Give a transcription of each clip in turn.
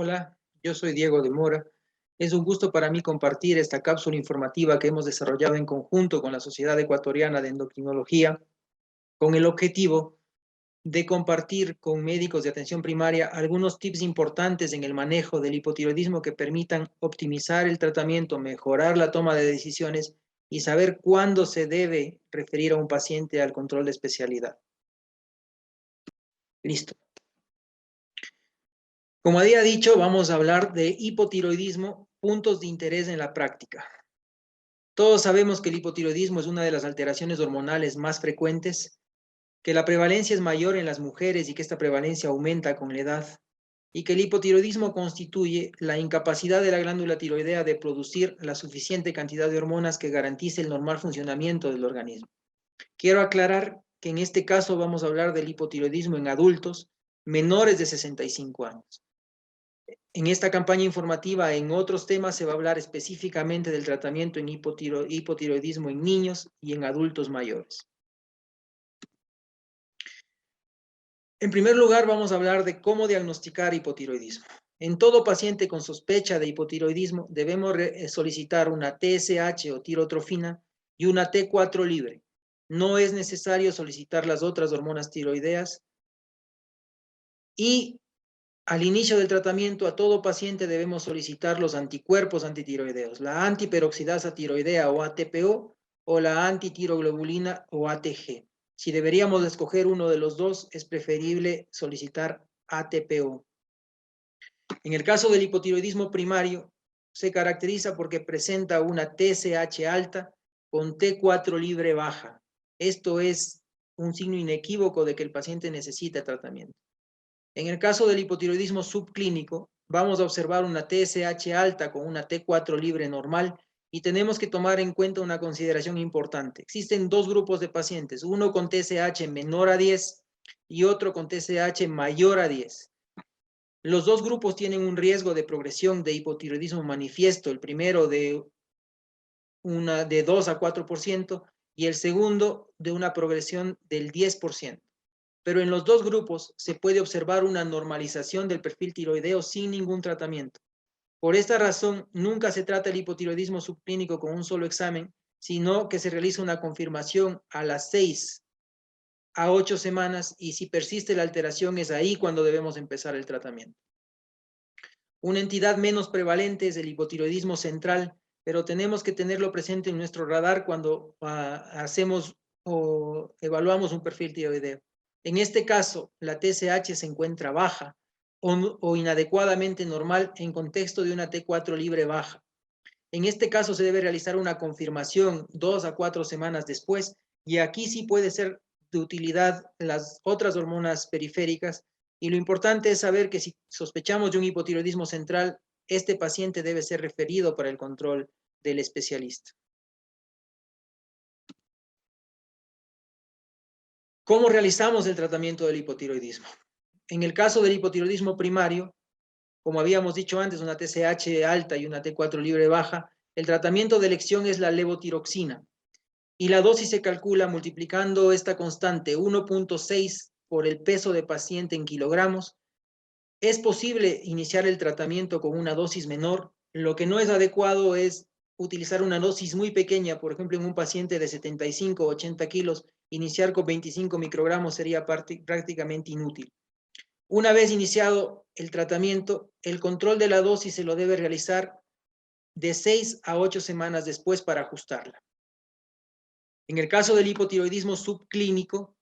Hola, yo soy Diego de Mora. Es un gusto para mí compartir esta cápsula informativa que hemos desarrollado en conjunto con la Sociedad Ecuatoriana de Endocrinología, con el objetivo de compartir con médicos de atención primaria algunos tips importantes en el manejo del hipotiroidismo que permitan optimizar el tratamiento, mejorar la toma de decisiones y saber cuándo se debe referir a un paciente al control de especialidad. Listo. Como había dicho, vamos a hablar de hipotiroidismo, puntos de interés en la práctica. Todos sabemos que el hipotiroidismo es una de las alteraciones hormonales más frecuentes, que la prevalencia es mayor en las mujeres y que esta prevalencia aumenta con la edad, y que el hipotiroidismo constituye la incapacidad de la glándula tiroidea de producir la suficiente cantidad de hormonas que garantice el normal funcionamiento del organismo. Quiero aclarar que en este caso vamos a hablar del hipotiroidismo en adultos menores de 65 años. En esta campaña informativa, en otros temas, se va a hablar específicamente del tratamiento en hipotiroidismo en niños y en adultos mayores. En primer lugar, vamos a hablar de cómo diagnosticar hipotiroidismo. En todo paciente con sospecha de hipotiroidismo, debemos solicitar una TSH o tirotrofina y una T4 libre. No es necesario solicitar las otras hormonas tiroideas y al inicio del tratamiento, a todo paciente debemos solicitar los anticuerpos antitiroideos, la antiperoxidasa tiroidea o ATPO o la antitiroglobulina o ATG. Si deberíamos escoger uno de los dos, es preferible solicitar ATPO. En el caso del hipotiroidismo primario, se caracteriza porque presenta una TSH alta con T4 libre baja. Esto es un signo inequívoco de que el paciente necesita tratamiento. En el caso del hipotiroidismo subclínico, vamos a observar una TSH alta con una T4 libre normal y tenemos que tomar en cuenta una consideración importante. Existen dos grupos de pacientes, uno con TSH menor a 10 y otro con TSH mayor a 10. Los dos grupos tienen un riesgo de progresión de hipotiroidismo manifiesto, el primero de 2 a 4% y el segundo de una progresión del 10%. Pero en los dos grupos se puede observar una normalización del perfil tiroideo sin ningún tratamiento. Por esta razón, nunca se trata el hipotiroidismo subclínico con un solo examen, sino que se realiza una confirmación a las 6 a 8 semanas y si persiste la alteración es ahí cuando debemos empezar el tratamiento. Una entidad menos prevalente es el hipotiroidismo central, pero tenemos que tenerlo presente en nuestro radar cuando hacemos o evaluamos un perfil tiroideo. En este caso, la TSH se encuentra baja o inadecuadamente normal en contexto de una T4 libre baja. En este caso se debe realizar una confirmación 2 a 4 semanas después y aquí sí puede ser de utilidad las otras hormonas periféricas y lo importante es saber que si sospechamos de un hipotiroidismo central, este paciente debe ser referido para el control del especialista. ¿Cómo realizamos el tratamiento del hipotiroidismo? En el caso del hipotiroidismo primario, como habíamos dicho antes, una TSH alta y una T4 libre baja, el tratamiento de elección es la levotiroxina y la dosis se calcula multiplicando esta constante 1.6 por el peso de paciente en kilogramos. Es posible iniciar el tratamiento con una dosis menor. Lo que no es adecuado es utilizar una dosis muy pequeña, por ejemplo, en un paciente de 75 o 80 kilos, iniciar con 25 microgramos sería prácticamente inútil. Una vez iniciado el tratamiento, el control de la dosis se lo debe realizar de 6 a 8 semanas después para ajustarla. En el caso del hipotiroidismo subclínico,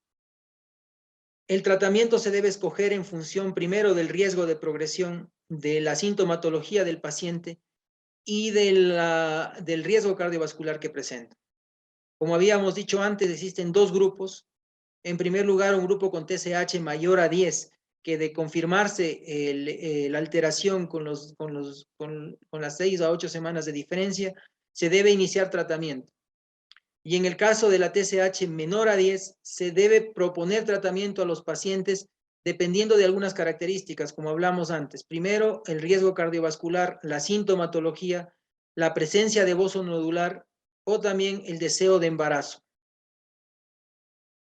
el tratamiento se debe escoger en función primero del riesgo de progresión, de la sintomatología del paciente y del riesgo cardiovascular que presenta. Como habíamos dicho antes, existen dos grupos. En primer lugar, un grupo con TSH mayor a 10, que de confirmarse la alteración con las 6 a 8 semanas de diferencia, se debe iniciar tratamiento. Y en el caso de la TSH menor a 10, se debe proponer tratamiento a los pacientes dependiendo de algunas características, como hablamos antes. Primero, el riesgo cardiovascular, la sintomatología, la presencia de bozo nodular o también el deseo de embarazo.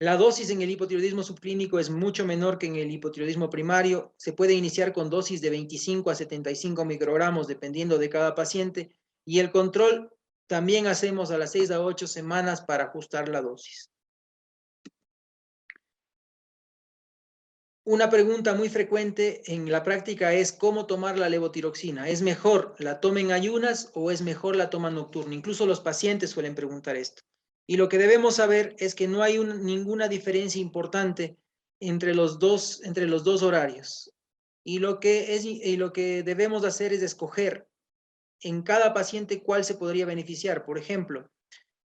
La dosis en el hipotiroidismo subclínico es mucho menor que en el hipotiroidismo primario. Se puede iniciar con dosis de 25 a 75 microgramos dependiendo de cada paciente y el control también hacemos a las 6 a 8 semanas para ajustar la dosis. Una pregunta muy frecuente en la práctica es cómo tomar la levotiroxina. ¿Es mejor la toma en ayunas o es mejor la toma nocturna? Incluso los pacientes suelen preguntar esto. Y lo que debemos saber es que no hay ninguna diferencia importante entre los dos horarios. Y lo que debemos hacer es escoger en cada paciente cuál se podría beneficiar. Por ejemplo,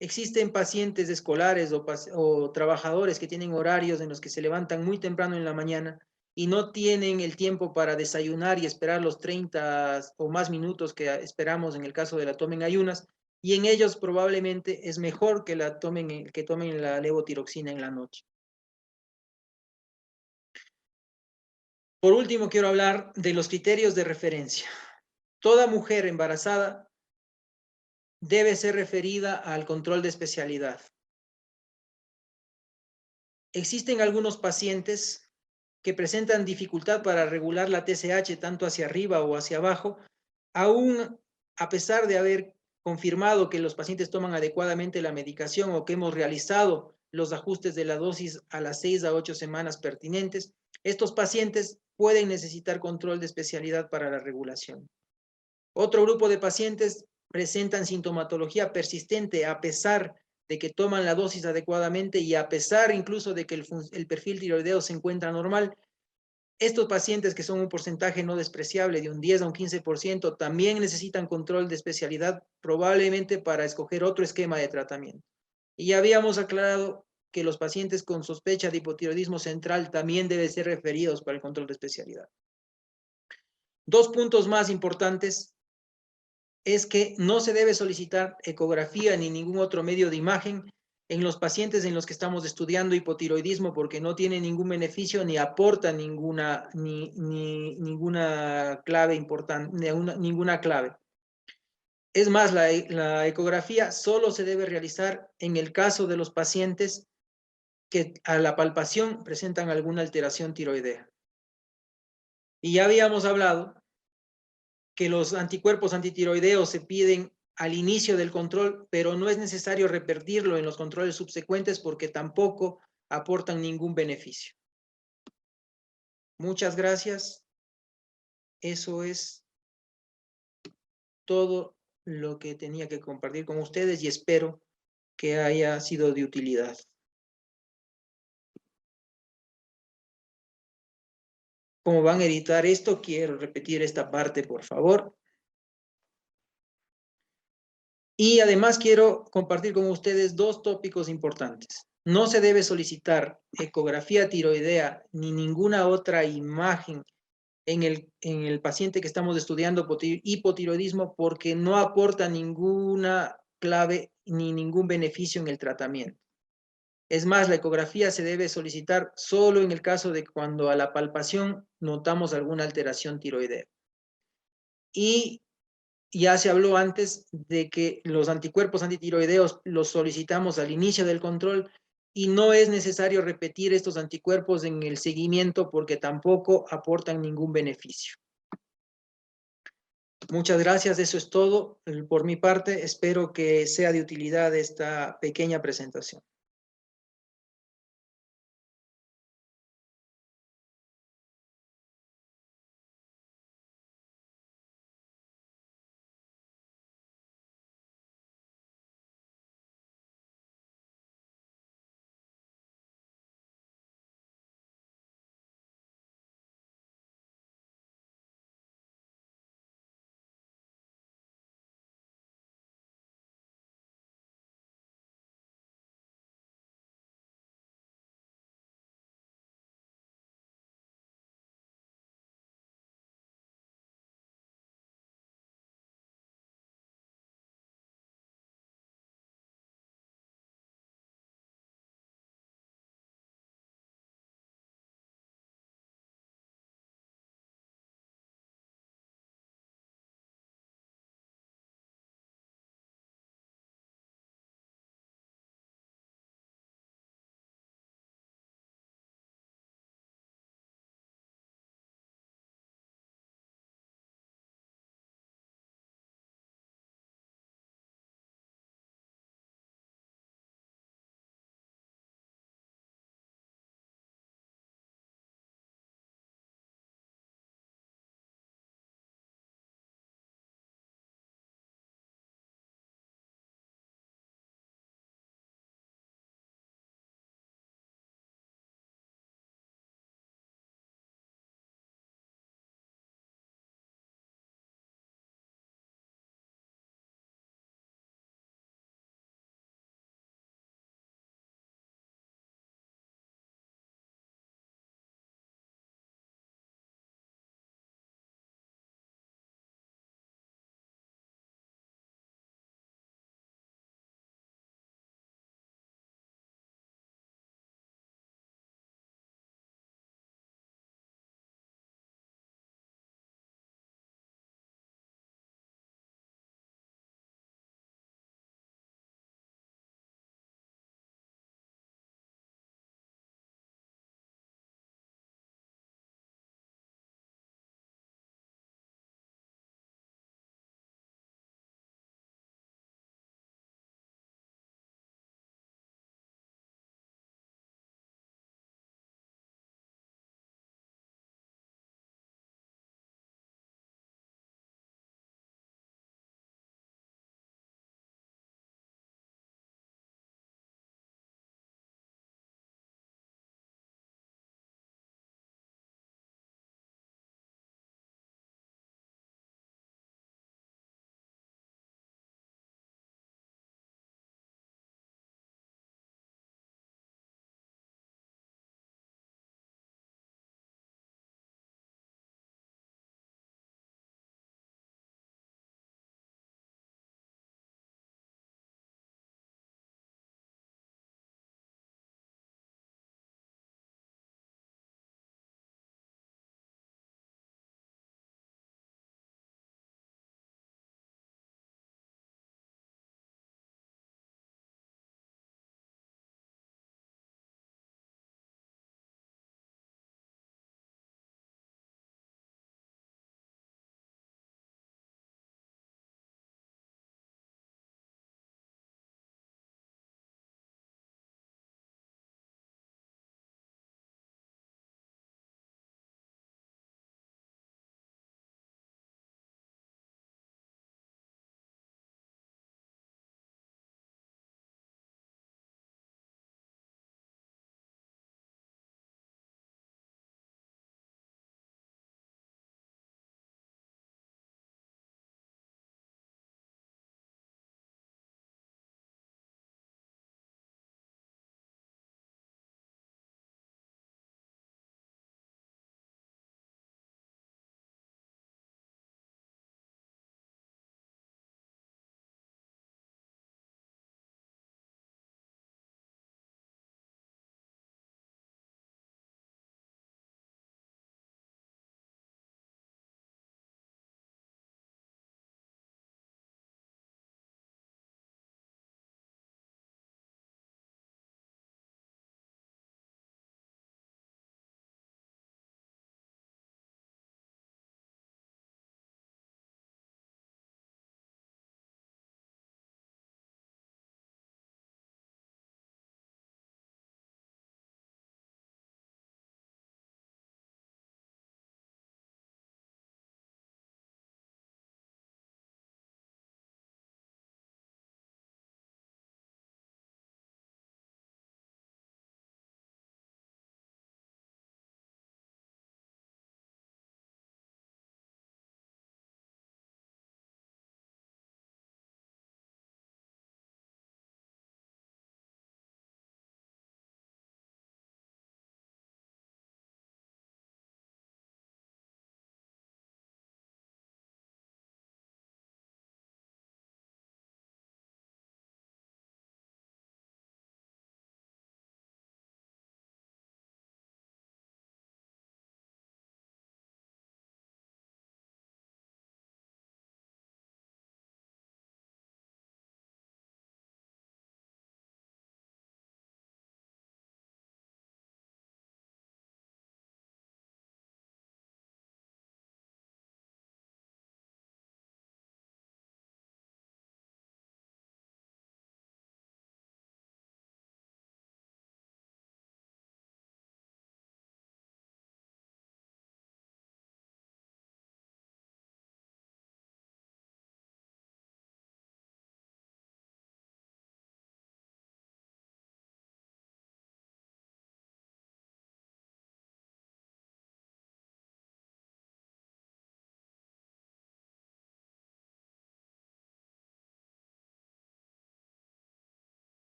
existen pacientes escolares o trabajadores que tienen horarios en los que se levantan muy temprano en la mañana y no tienen el tiempo para desayunar y esperar los 30 o más minutos que esperamos en el caso de la toma en ayunas, y en ellos probablemente es mejor que tomen la levotiroxina en la noche. Por último, quiero hablar de los criterios de referencia. Toda mujer embarazada debe ser referida al control de especialidad. Existen algunos pacientes que presentan dificultad para regular la TSH tanto hacia arriba o hacia abajo, aún a pesar de haber confirmado que los pacientes toman adecuadamente la medicación o que hemos realizado los ajustes de la dosis a las 6 a 8 semanas pertinentes, estos pacientes pueden necesitar control de especialidad para la regulación. Otro grupo de pacientes presentan sintomatología persistente a pesar de que toman la dosis adecuadamente y a pesar incluso de que el perfil tiroideo se encuentra normal. Estos pacientes, que son un porcentaje no despreciable de un 10 a un 15%, también necesitan control de especialidad, probablemente para escoger otro esquema de tratamiento. Y ya habíamos aclarado que los pacientes con sospecha de hipotiroidismo central también deben ser referidos para el control de especialidad. Dos puntos más importantes es que no se debe solicitar ecografía ni ningún otro medio de imagen en los pacientes en los que estamos estudiando hipotiroidismo porque no tiene ningún beneficio ni aporta ninguna clave importante, ninguna clave. Es más, la ecografía solo se debe realizar en el caso de los pacientes que a la palpación presentan alguna alteración tiroidea. Y ya habíamos hablado que los anticuerpos antitiroideos se piden al inicio del control, pero no es necesario repetirlo en los controles subsecuentes porque tampoco aportan ningún beneficio. Muchas gracias. Eso es todo lo que tenía que compartir con ustedes y espero que haya sido de utilidad. Como van a editar esto, quiero repetir esta parte, por favor. Y además quiero compartir con ustedes dos tópicos importantes. No se debe solicitar ecografía tiroidea ni ninguna otra imagen en el paciente que estamos estudiando hipotiroidismo porque no aporta ninguna clave ni ningún beneficio en el tratamiento. Es más, la ecografía se debe solicitar solo en el caso de cuando a la palpación notamos alguna alteración tiroidea. Y ya se habló antes de que los anticuerpos antitiroideos los solicitamos al inicio del control y no es necesario repetir estos anticuerpos en el seguimiento porque tampoco aportan ningún beneficio. Muchas gracias, eso es todo por mi parte. Espero que sea de utilidad esta pequeña presentación.